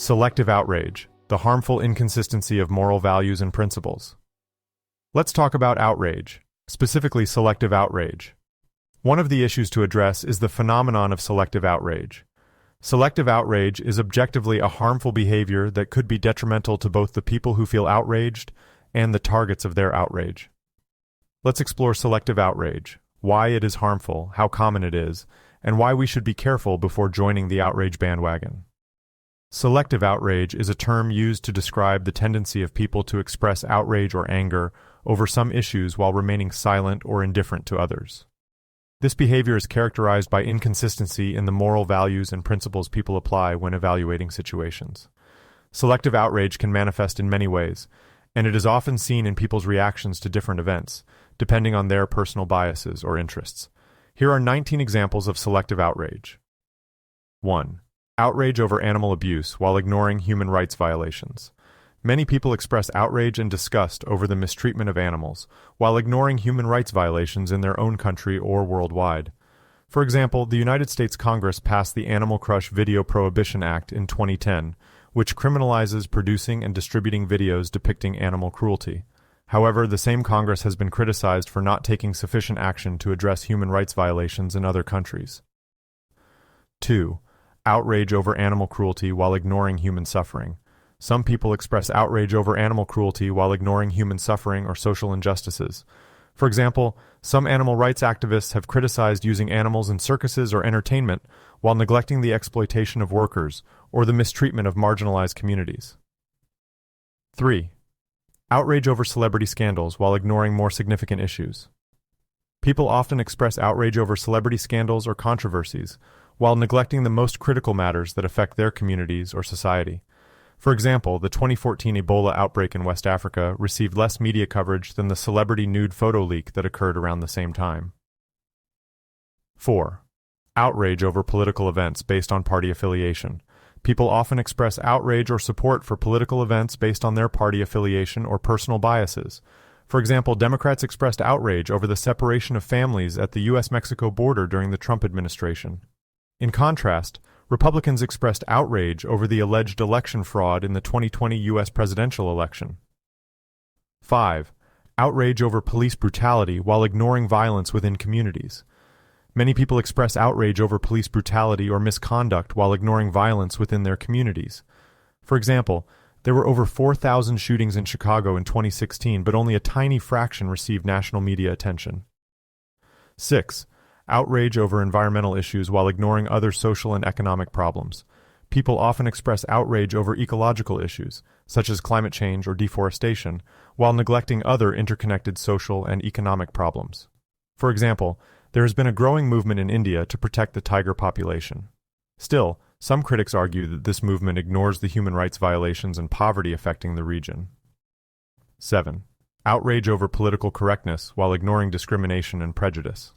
Selective outrage, the harmful inconsistency of moral values and principles. Let's talk about outrage, specifically selective outrage. One of the issues to address is the phenomenon of selective outrage. Selective outrage is objectively a harmful behavior that could be detrimental to both the people who feel outraged and the targets of their outrage. Let's explore selective outrage, why it is harmful, how common it is, and why we should be careful before joining the outrage bandwagon. Selective outrage is a term used to describe the tendency of people to express outrage or anger over some issues while remaining silent or indifferent to others. This behavior is characterized by inconsistency in the moral values and principles people apply when evaluating situations. Selective outrage can manifest in many ways, and it is often seen in people's reactions to different events, depending on their personal biases or interests. Here are 19 examples of selective outrage. 1. Outrage over animal abuse while ignoring human rights violations. Many people express outrage and disgust over the mistreatment of animals, while ignoring human rights violations in their own country or worldwide. For example, the United States Congress passed the Animal Crush Video Prohibition Act in 2010, which criminalizes producing and distributing videos depicting animal cruelty. However, the same Congress has been criticized for not taking sufficient action to address human rights violations in other countries. 2. Outrage over animal cruelty while ignoring human suffering. Some people express outrage over animal cruelty while ignoring human suffering or social injustices. For example, some animal rights activists have criticized using animals in circuses or entertainment while neglecting the exploitation of workers or the mistreatment of marginalized communities. 3. Outrage over celebrity scandals while ignoring more significant issues. People often express outrage over celebrity scandals or controversies while neglecting the most critical matters that affect their communities or society. For example, the 2014 Ebola outbreak in West Africa received less media coverage than the celebrity nude photo leak that occurred around the same time. 4. Outrage over political events based on party affiliation. People often express outrage or support for political events based on their party affiliation or personal biases. For example, Democrats expressed outrage over the separation of families at the U.S.-Mexico border during the Trump administration. In contrast, Republicans expressed outrage over the alleged election fraud in the 2020 U.S. presidential election. 5. Outrage over police brutality while ignoring violence within communities. Many people express outrage over police brutality or misconduct while ignoring violence within their communities. For example, there were over 4,000 shootings in Chicago in 2016, but only a tiny fraction received national media attention. 6. Outrage over environmental issues while ignoring other social and economic problems. People often express outrage over ecological issues, such as climate change or deforestation, while neglecting other interconnected social and economic problems. For example, there has been a growing movement in India to protect the tiger population. Still, some critics argue that this movement ignores the human rights violations and poverty affecting the region. 7. Outrage over political correctness while ignoring discrimination and prejudice.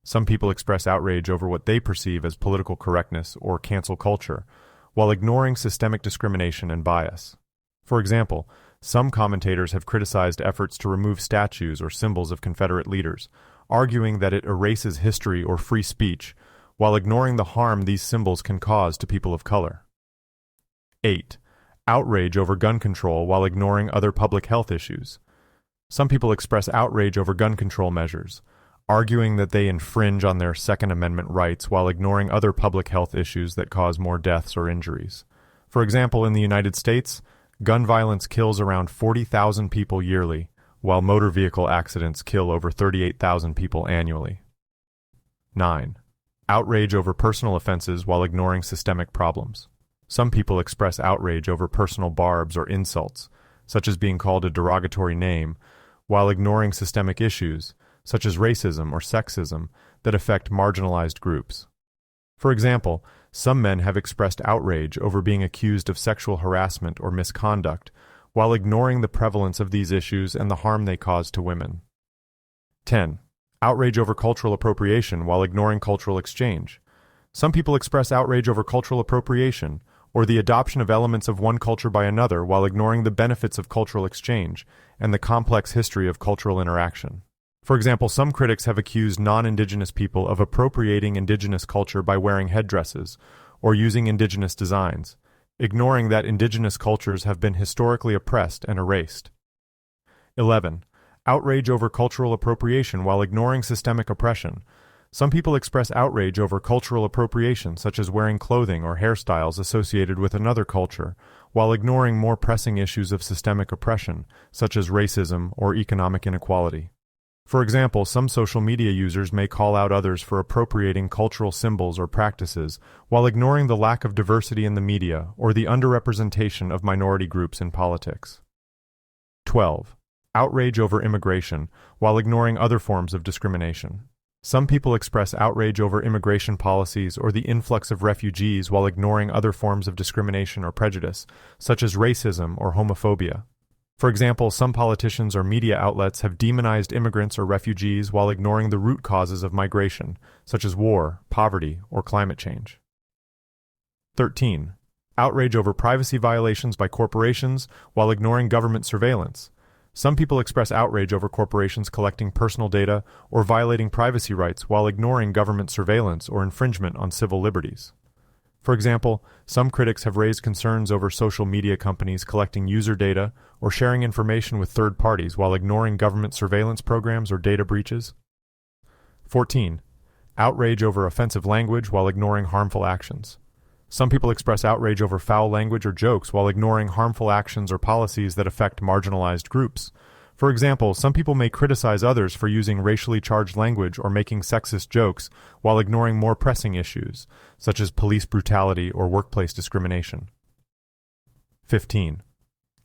Some people express outrage over what they perceive as political correctness or cancel culture, while ignoring systemic discrimination and bias. For example, some commentators have criticized efforts to remove statues or symbols of Confederate leaders, arguing that it erases history or free speech, while ignoring the harm these symbols can cause to people of color. 8. Outrage over gun control while ignoring other public health issues. Some people express outrage over gun control measures, arguing that they infringe on their Second Amendment rights while ignoring other public health issues that cause more deaths or injuries. For example, in the United States, gun violence kills around 40,000 people yearly, while motor vehicle accidents kill over 38,000 people annually. 9. Outrage over personal offenses while ignoring systemic problems. Some people express outrage over personal barbs or insults, such as being called a derogatory name, while ignoring systemic issues, such as racism or sexism, that affect marginalized groups. For example, some men have expressed outrage over being accused of sexual harassment or misconduct, while ignoring the prevalence of these issues and the harm they cause to women. 10. Outrage over cultural appropriation while ignoring cultural exchange. Some people express outrage over cultural appropriation, or the adoption of elements of one culture by another while ignoring the benefits of cultural exchange and the complex history of cultural interaction. For example, some critics have accused non-indigenous people of appropriating indigenous culture by wearing headdresses or using indigenous designs, ignoring that indigenous cultures have been historically oppressed and erased. 11. Outrage over cultural appropriation while ignoring systemic oppression. Some people express outrage over cultural appropriation, such as wearing clothing or hairstyles associated with another culture, while ignoring more pressing issues of systemic oppression, such as racism or economic inequality. For example, some social media users may call out others for appropriating cultural symbols or practices, while ignoring the lack of diversity in the media or the underrepresentation of minority groups in politics. 12. Outrage over immigration, while ignoring other forms of discrimination. Some people express outrage over immigration policies or the influx of refugees while ignoring other forms of discrimination or prejudice, such as racism or homophobia. For example, some politicians or media outlets have demonized immigrants or refugees while ignoring the root causes of migration, such as war, poverty, or climate change. 13. Outrage over privacy violations by corporations while ignoring government surveillance. Some people express outrage over corporations collecting personal data or violating privacy rights while ignoring government surveillance or infringement on civil liberties. For example, some critics have raised concerns over social media companies collecting user data or sharing information with third parties while ignoring government surveillance programs or data breaches. 14. Outrage over offensive language while ignoring harmful actions. Some people express outrage over foul language or jokes while ignoring harmful actions or policies that affect marginalized groups. For example, some people may criticize others for using racially charged language or making sexist jokes while ignoring more pressing issues, such as police brutality or workplace discrimination. 15.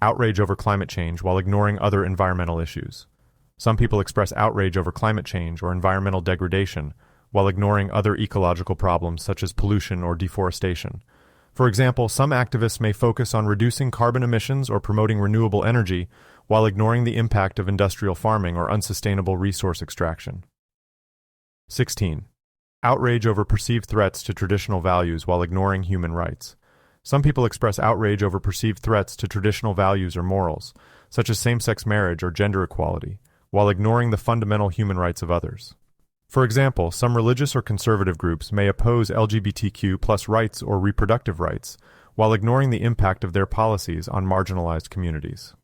Outrage over climate change while ignoring other environmental issues. Some people express outrage over climate change or environmental degradation while ignoring other ecological problems such as pollution or deforestation. For example, some activists may focus on reducing carbon emissions or promoting renewable energy while ignoring the impact of industrial farming or unsustainable resource extraction. 16. Outrage over perceived threats to traditional values while ignoring human rights. Some people express outrage over perceived threats to traditional values or morals, such as same-sex marriage or gender equality, while ignoring the fundamental human rights of others. For example, some religious or conservative groups may oppose LGBTQ+ rights or reproductive rights, while ignoring the impact of their policies on marginalized communities.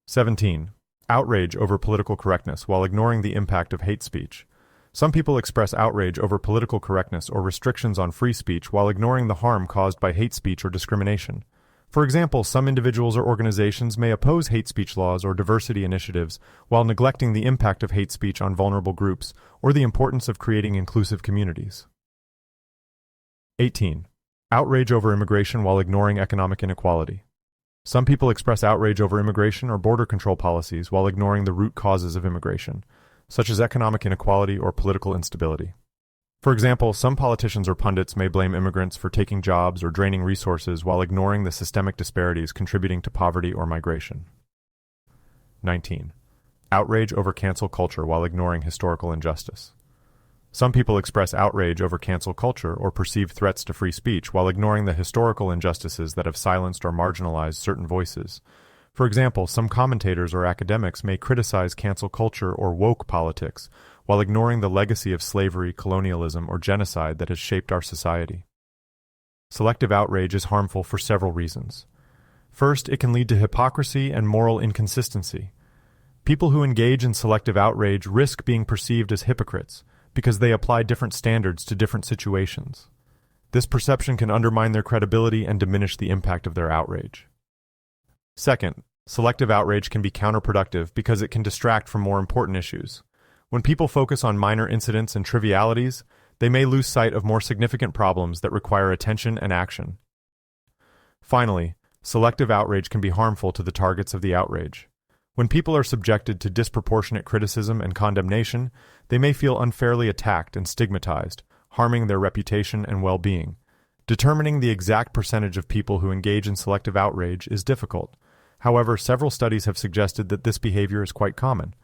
17. Outrage over political correctness while ignoring the impact of hate speech. Some people express outrage over political correctness or restrictions on free speech while ignoring the harm caused by hate speech or discrimination. For example, some individuals or organizations may oppose hate speech laws or diversity initiatives while neglecting the impact of hate speech on vulnerable groups or the importance of creating inclusive communities. 18. Outrage over immigration while ignoring economic inequality. Some people express outrage over immigration or border control policies while ignoring the root causes of immigration, such as economic inequality or political instability. For example, some politicians or pundits may blame immigrants for taking jobs or draining resources while ignoring the systemic disparities contributing to poverty or migration. 19. Outrage over cancel culture while ignoring historical injustice. Some people express outrage over cancel culture or perceived threats to free speech while ignoring the historical injustices that have silenced or marginalized certain voices. For example, some commentators or academics may criticize cancel culture or woke politics while ignoring the legacy of slavery, colonialism, or genocide that has shaped our society. Selective outrage is harmful for several reasons. First, it can lead to hypocrisy and moral inconsistency. People who engage in selective outrage risk being perceived as hypocrites because they apply different standards to different situations. This perception can undermine their credibility and diminish the impact of their outrage. Second, selective outrage can be counterproductive because it can distract from more important issues. When people focus on minor incidents and trivialities, they may lose sight of more significant problems that require attention and action. Finally, selective outrage can be harmful to the targets of the outrage. When people are subjected to disproportionate criticism and condemnation, they may feel unfairly attacked and stigmatized, harming their reputation and well-being. Determining the exact percentage of people who engage in selective outrage is difficult. However, several studies have suggested that this behavior is quite common.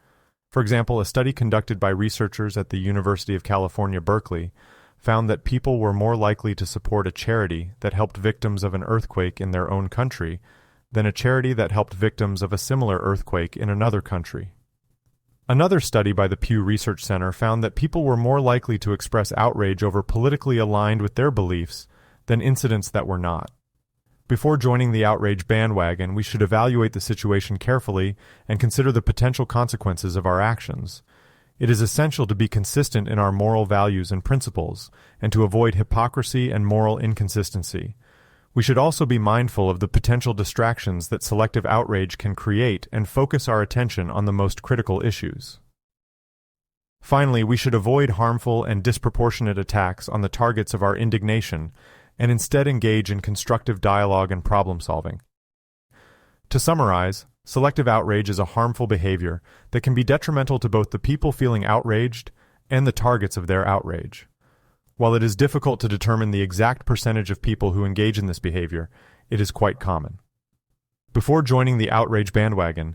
For example, a study conducted by researchers at the University of California, Berkeley, found that people were more likely to support a charity that helped victims of an earthquake in their own country than a charity that helped victims of a similar earthquake in another country. Another study by the Pew Research Center found that people were more likely to express outrage over politically aligned with their beliefs than incidents that were not. Before joining the outrage bandwagon, we should evaluate the situation carefully and consider the potential consequences of our actions. It is essential to be consistent in our moral values and principles, and to avoid hypocrisy and moral inconsistency. We should also be mindful of the potential distractions that selective outrage can create and focus our attention on the most critical issues. Finally, we should avoid harmful and disproportionate attacks on the targets of our indignation and instead engage in constructive dialogue and problem-solving. To summarize, selective outrage is a harmful behavior that can be detrimental to both the people feeling outraged and the targets of their outrage. While it is difficult to determine the exact percentage of people who engage in this behavior, it is quite common. Before joining the outrage bandwagon,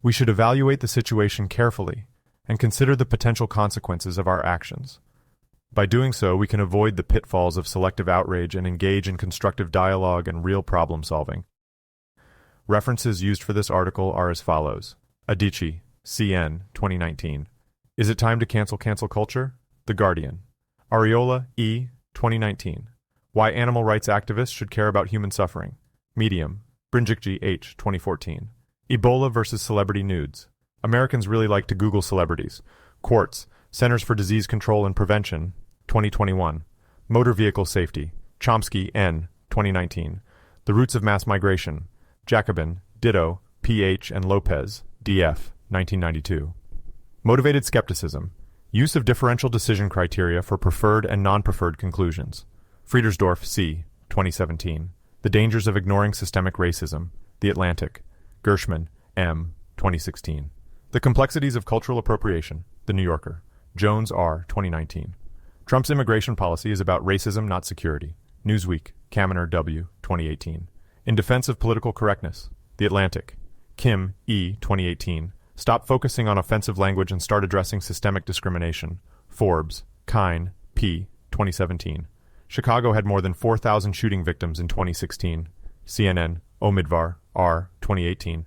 we should evaluate the situation carefully and consider the potential consequences of our actions. By doing so, we can avoid the pitfalls of selective outrage and engage in constructive dialogue and real problem-solving. References used for this article are as follows. Adichie, CN, 2019. Is it time to cancel culture? The Guardian. Arriola, E., 2019. Why animal rights activists should care about human suffering. Medium. Brinjikji, H., 2014. Ebola versus celebrity nudes. Americans really like to Google celebrities. Quartz, Centers for Disease Control and Prevention, 2021. Motor Vehicle Safety. Chomsky, N., 2019. The Roots of Mass Migration. Jacobin, Ditto, P.H. and Lopez, D.F., 1992. Motivated Skepticism. Use of differential decision criteria for preferred and non-preferred conclusions. Friedersdorf, C., 2017. The Dangers of Ignoring Systemic Racism. The Atlantic. Gershman, M., 2016. The Complexities of Cultural Appropriation. The New Yorker. Jones, R., 2019. Trump's immigration policy is about racism, not security. Newsweek. Kaminer, W., 2018. In Defense of Political Correctness. The Atlantic. Kim, E., 2018. Stop focusing on offensive language and start addressing systemic discrimination. Forbes. Kine, P., 2017. Chicago had more than 4,000 shooting victims in 2016. CNN. Omidvar, R., 2018.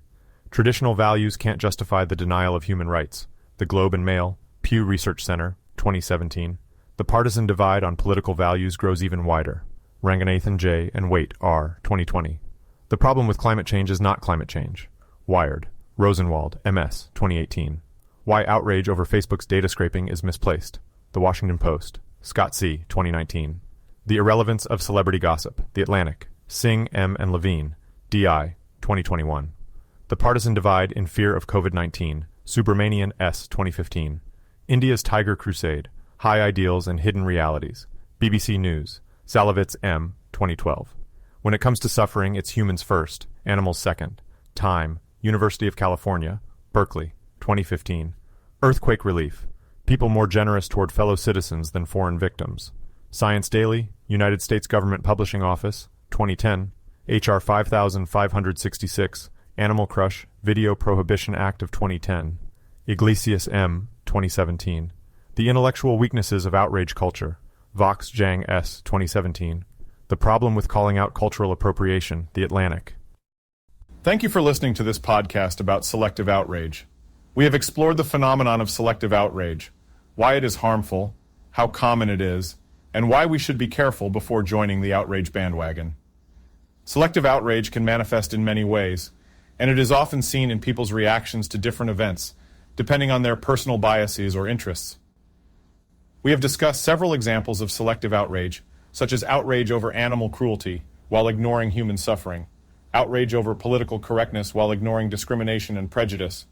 Traditional values can't justify the denial of human rights. The Globe and Mail. Pew Research Center, 2017. The partisan divide on political values grows even wider. Ranganathan J. and Waite, R., 2020. The problem with climate change is not climate change. Wired. Rosenwald, M.S., 2018. Why outrage over Facebook's data scraping is misplaced. The Washington Post. Scott C., 2019. The Irrelevance of Celebrity Gossip. The Atlantic. Singh, M. and Levine. D.I., 2021. The Partisan Divide in Fear of COVID-19. Subramanian S., 2015. India's Tiger Crusade. High Ideals and Hidden Realities. BBC News. Salovitz, M., 2012. When it comes to suffering, it's humans first, animals second. Time. University of California. Berkeley. 2015. Earthquake relief. People more generous toward fellow citizens than foreign victims. Science Daily. United States Government Publishing Office. 2010. H.R. 5566. Animal Crush. Video Prohibition Act of 2010. Iglesias, M., 2017. The Intellectual Weaknesses of Outrage Culture. Vox Jang S., 2017. The Problem with Calling Out Cultural Appropriation. The Atlantic. Thank you for listening to this podcast about selective outrage. We have explored the phenomenon of selective outrage, why it is harmful, how common it is, and why we should be careful before joining the outrage bandwagon. Selective outrage can manifest in many ways, and it is often seen in people's reactions to different events, depending on their personal biases or interests. We have discussed several examples of selective outrage, such as outrage over animal cruelty while ignoring human suffering, outrage over political correctness while ignoring discrimination and prejudice,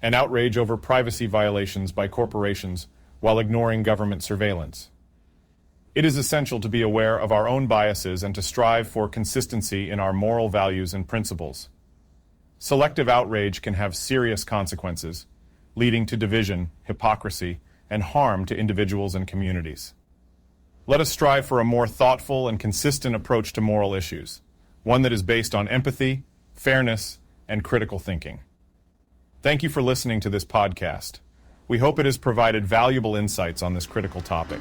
and outrage over privacy violations by corporations while ignoring government surveillance. It is essential to be aware of our own biases and to strive for consistency in our moral values and principles. Selective outrage can have serious consequences, leading to division, hypocrisy, and harm to individuals and communities. Let us strive for a more thoughtful and consistent approach to moral issues, one that is based on empathy, fairness, and critical thinking. Thank you for listening to this podcast. We hope it has provided valuable insights on this critical topic.